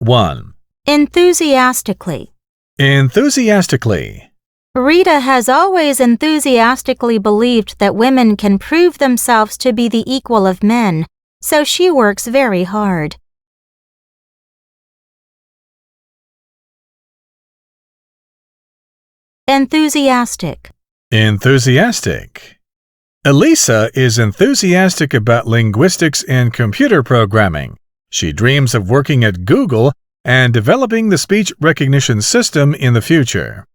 1. Enthusiastically. Enthusiastically. Rita has always enthusiastically believed that women can prove themselves to be the equal of men, so she works very hard. Enthusiastic. Enthusiastic. Elisa is enthusiastic about linguistics and computer programming. She dreams of working at Google and developing the speech recognition system in the future.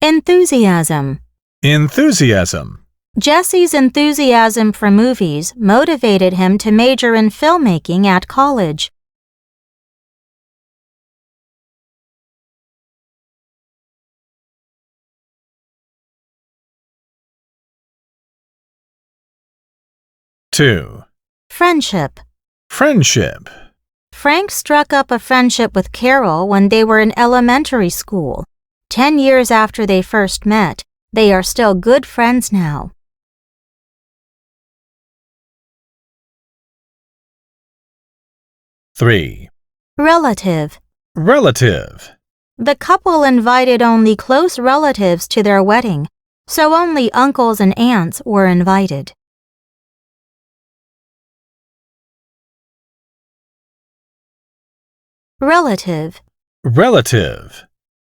Enthusiasm. Enthusiasm. Jesse's enthusiasm for movies motivated him to major in filmmaking at college. Two. Friendship. Friendship. Frank struck up a friendship with Carol when they were in elementary school. 10 years after they first met, they are still good friends now. Three. Relative. Relative. The couple invited only close relatives to their wedding, so only uncles and aunts were invited. Relative. Relative.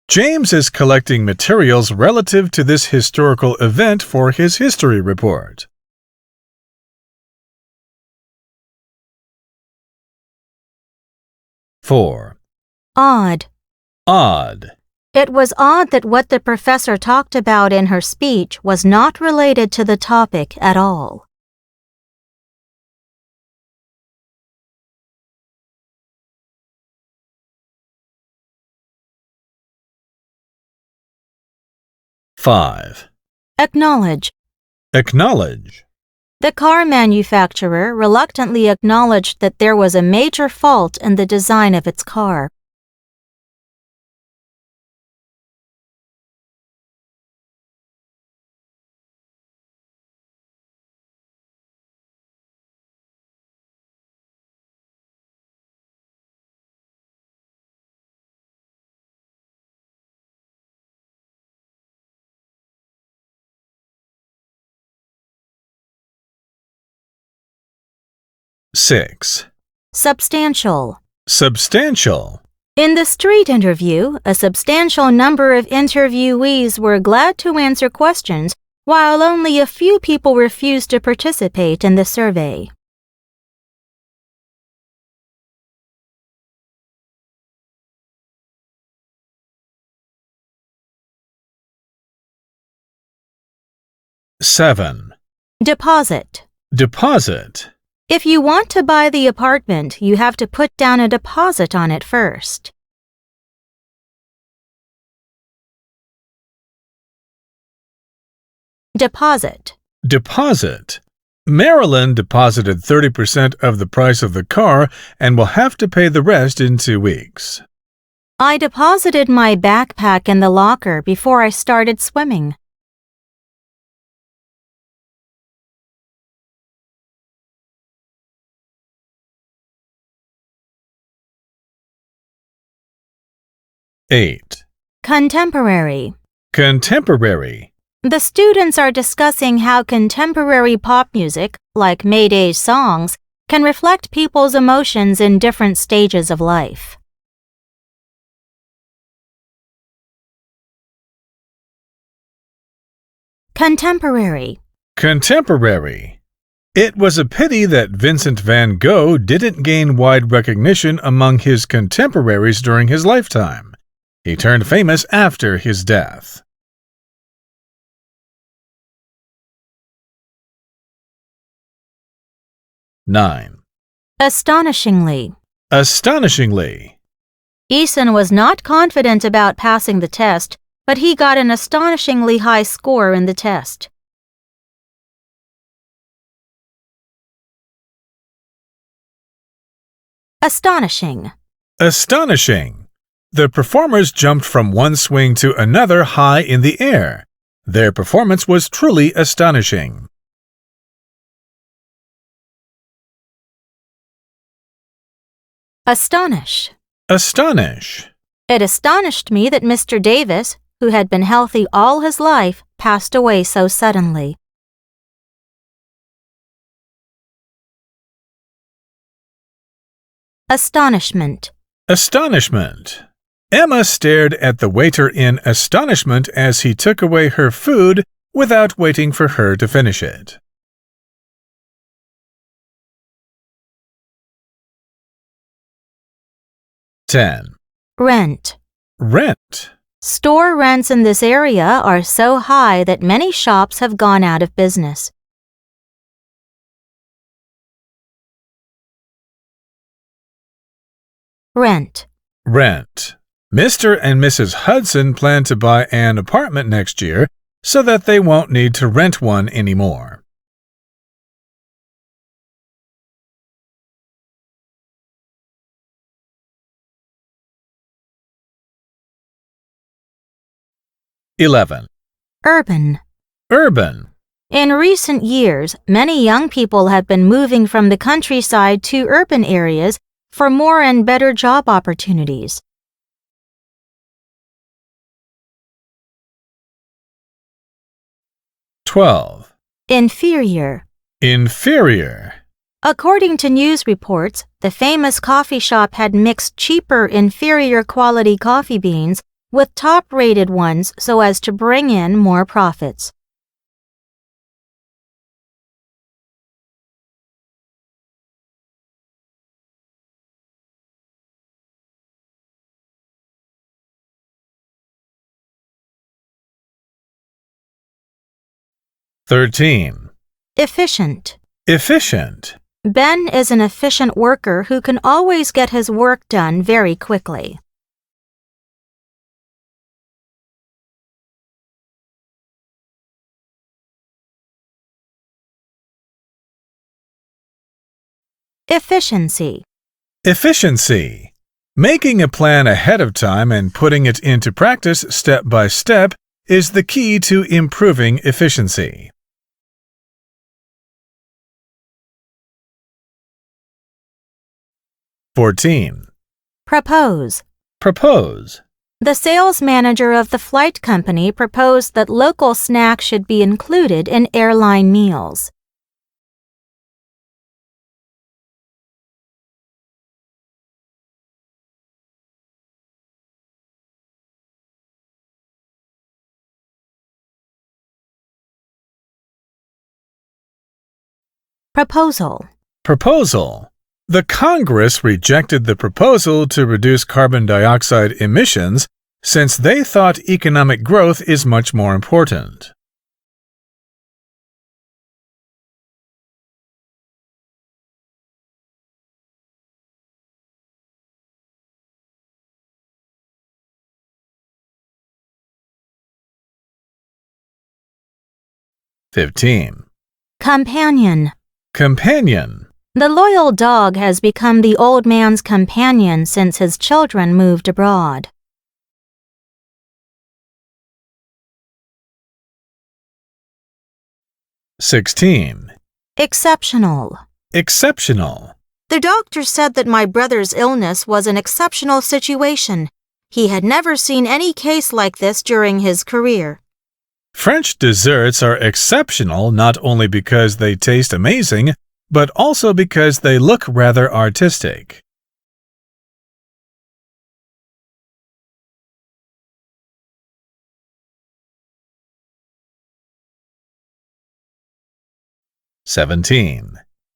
James is collecting materials relative to this historical event for his history report. Four. Odd. Odd. It was odd that what the professor talked about in her speech was not related to the topic at all. Five. Acknowledge. Acknowledge. The car manufacturer reluctantly acknowledged that there was a major fault in the design of its car. Six. Substantial. Substantial. In the street interview, a substantial number of interviewees were glad to answer questions, while only a few people refused to participate in the survey. Seven. Deposit. Deposit. If you want to buy the apartment, you have to put down a deposit on it first. Deposit. Deposit. Marilyn deposited 30% of the price of the car and will have to pay the rest in 2 weeks. I deposited my backpack in the locker before I started swimming. Eight. Contemporary. Contemporary. The students are discussing how contemporary pop music, like Mayday's songs, can reflect people's emotions in different stages of life. Contemporary. Contemporary. It was a pity that Vincent van Gogh didn't gain wide recognition among his contemporaries during his lifetime. He turned famous after his death. Nine. Astonishingly. Astonishingly. Eason was not confident about passing the test, but he got an astonishingly high score in the test. Astonishing. Astonishing. The performers jumped from one swing to another high in the air. Their performance was truly astonishing. Astonish. Astonish. It astonished me that Mr. Davis, who had been healthy all his life, passed away so suddenly. Astonishment. Astonishment. Emma stared at the waiter in astonishment as he took away her food without waiting for her to finish it. Rent. Rent. Store rents in this area are so high that many shops have gone out of business. Rent. Rent. Mr. and Mrs. Hudson plan to buy an apartment next year so that they won't need to rent one anymore. Urban. Urban. In recent years, many young people have been moving from the countryside to urban areas for more and better job opportunities. Inferior. Inferior. According to news reports, the famous coffee shop had mixed cheaper, inferior quality coffee beans with top-rated ones so as to bring in more profits. Efficient. Efficient. Ben is an efficient worker who can always get his work done very quickly. Efficiency. Efficiency. Making a plan ahead of time and putting it into practice step by step is the key to improving efficiency. Propose. Propose. The sales manager of the flight company proposed that local snacks should be included in airline meals. Proposal. Proposal. The Congress rejected the proposal to reduce carbon dioxide emissions since they thought economic growth is much more important. Companion. Companion. The loyal dog has become the old man's companion since his children moved abroad. Exceptional. Exceptional. The doctor said that my brother's illness was an exceptional situation. He had never seen any case like this during his career. French desserts are exceptional not only because they taste amazing, but also because they look rather artistic.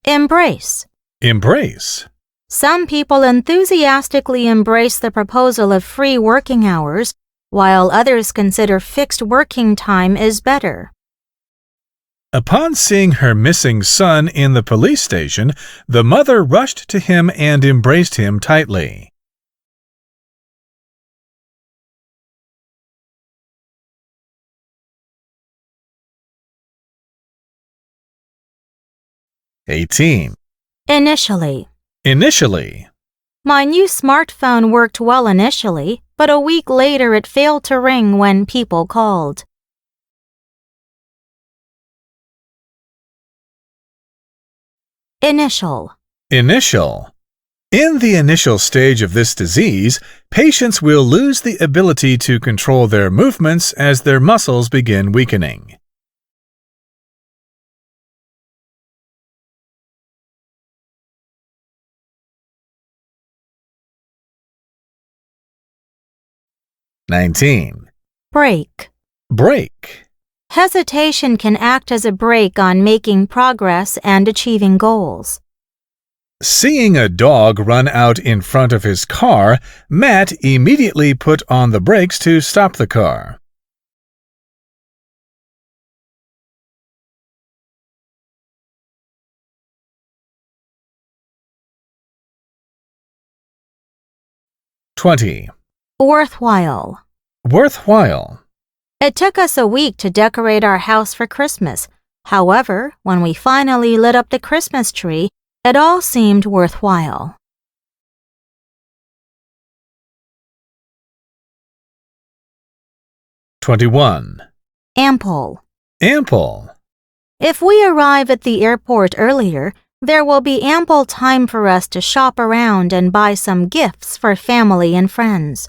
Embrace. Embrace. Some people enthusiastically embrace the proposal of free working hours, while others consider fixed working time is better. Upon seeing her missing son in the police station, the mother rushed to him and embraced him tightly. Initially. Initially. My new smartphone worked well initially, but a week later it failed to ring when people called. Initial. Initial. In the initial stage of this disease, patients will lose the ability to control their movements as their muscles begin weakening. Break. Break. Hesitation can act as a brake on making progress and achieving goals. Seeing a dog run out in front of his car, Matt immediately put on the brakes to stop the car. Worthwhile. Worthwhile. It took us a week to decorate our house for Christmas. However, when we finally lit up the Christmas tree, it all seemed worthwhile. Ample. Ample. If we arrive at the airport earlier, there will be ample time for us to shop around and buy some gifts for family and friends.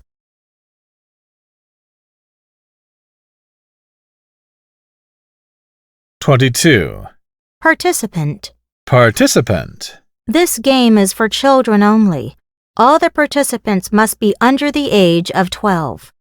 Participant. Participant. This game is for children only. All the participants must be under the age of 12.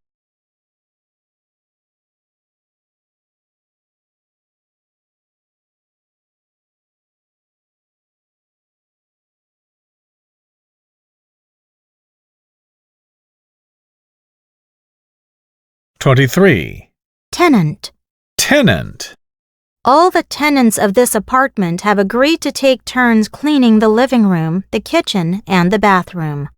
Tenant. Tenant. All the tenants of this apartment have agreed to take turns cleaning the living room, the kitchen, and the bathroom.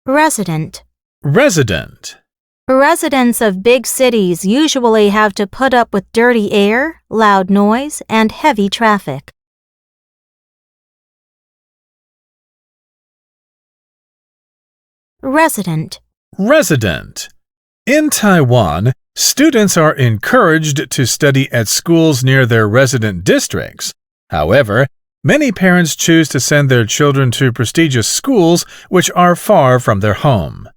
Resident. Resident. Residents of big cities usually have to put up with dirty air, loud noise, and heavy traffic. Resident. Resident. In Taiwan, students are encouraged to study at schools near their resident districts. However, many parents choose to send their children to prestigious schools which are far from their home.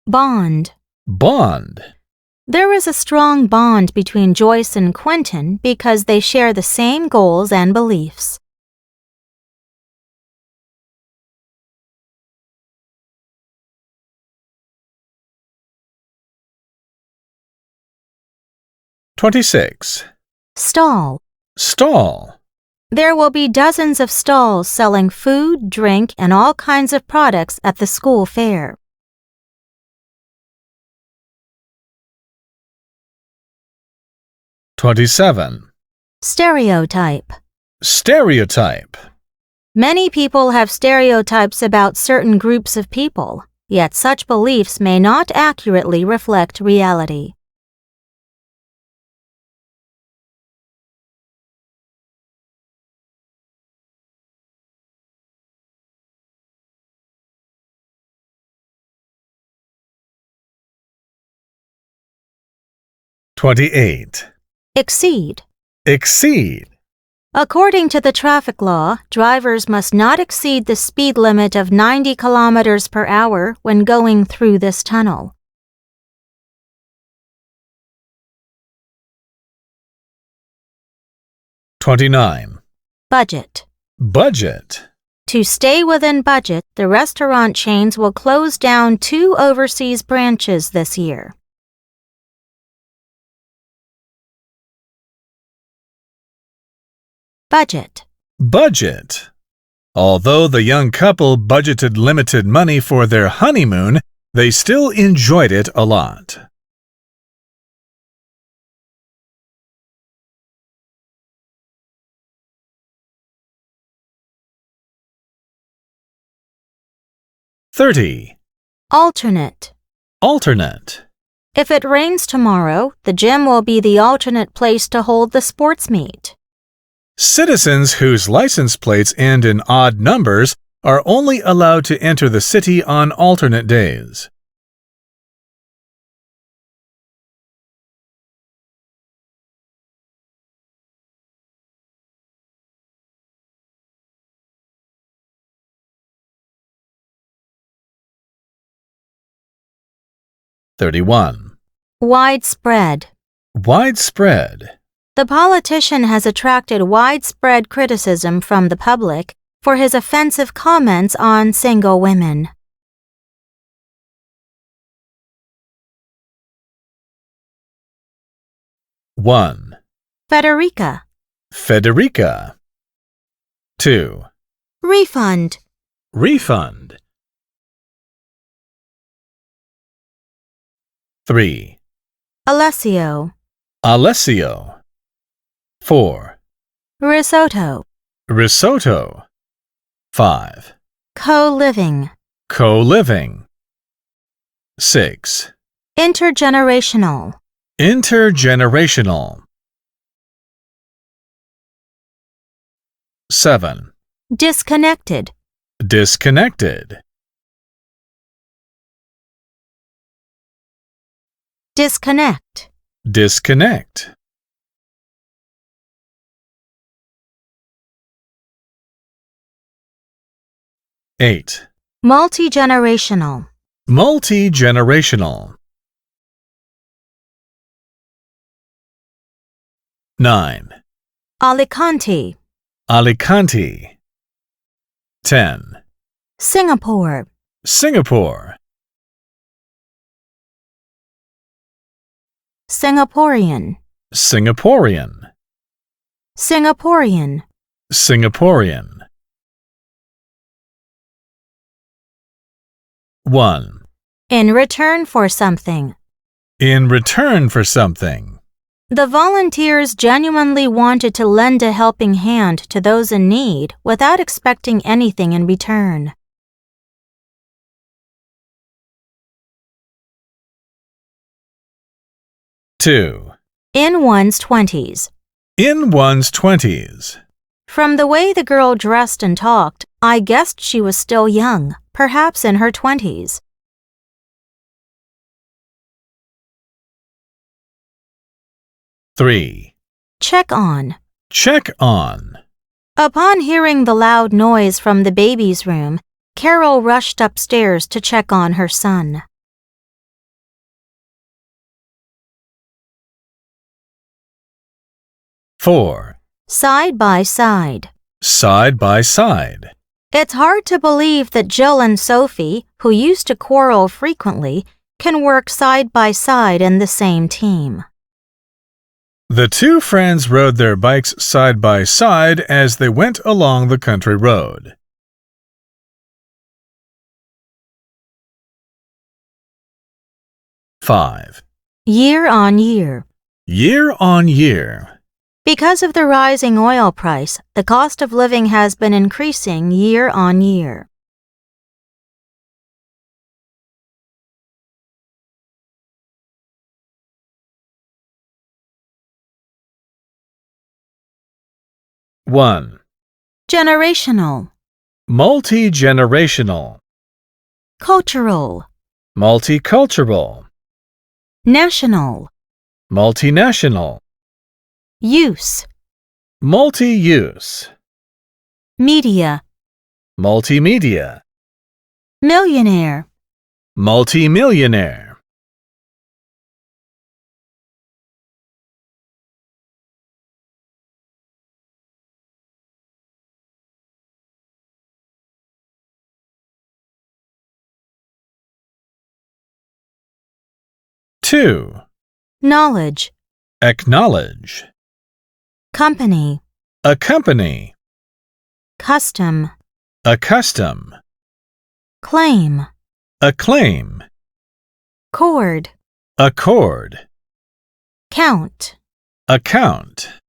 Bond. Bond. There is a strong bond between Joyce and Quentin because they share the same goals and beliefs. Stall. Stall. There will be dozens of stalls selling food, drink, and all kinds of products at the school fair. Stereotype. Stereotype. Many people have stereotypes about certain groups of people, yet such beliefs may not accurately reflect reality. Exceed. Exceed. According to the traffic law, drivers must not exceed the speed limit of 90 kilometers per hour when going through this tunnel. Budget. Budget. To stay within budget, the restaurant chains will close down 2 overseas branches this year. Budget. Budget. Although the young couple budgeted limited money for their honeymoon, they still enjoyed it a lot. Alternate. Alternate. If it rains tomorrow, the gym will be the alternate place to hold the sports meet. Citizens whose license plates end in odd numbers are only allowed to enter the city on alternate days. Widespread. Widespread. The politician has attracted widespread criticism from the public for his offensive comments on single women. One. Federica. Federica. 2. Refund. Refund. 3. Alessio. Alessio. 4. Risotto. Risotto. 5. Co-living. Co-living. 6. Intergenerational. Intergenerational. 7. Disconnected. Disconnected. Disconnect. Disconnect. 8. Multi-generational. Multi-generational. 9. Alicante. Alicante. 10. Singapore. Singapore. Singaporean. Singaporean. Singaporean. Singaporean. 1. In return for something. In return for something. The volunteers genuinely wanted to lend a helping hand to those in need without expecting anything in return. 2. In one's 20s. In one's 20s. From the way the girl dressed and talked, I guessed she was still young, perhaps in her 20s. 3. Check on. Check on. Upon hearing the loud noise from the baby's room, Carol rushed upstairs to check on her son. 4. Side by side. Side by side. It's hard to believe that Jill and Sophie, who used to quarrel frequently, can work side by side in the same team. The two friends rode their bikes side by side as they went along the country road. 5. Year on year. Year on year. Because of the rising oil price, the cost of living has been increasing year on year. 1. Generational. Multi-generational. Cultural. Multicultural. National. Multinational. Use. Multi-use. Media. Multimedia. Millionaire. Multimillionaire. 2. Knowledge. Acknowledge. Company. Accompany. Custom. Accustom. Claim. Acclaim. Chord. Accord. Count. Account.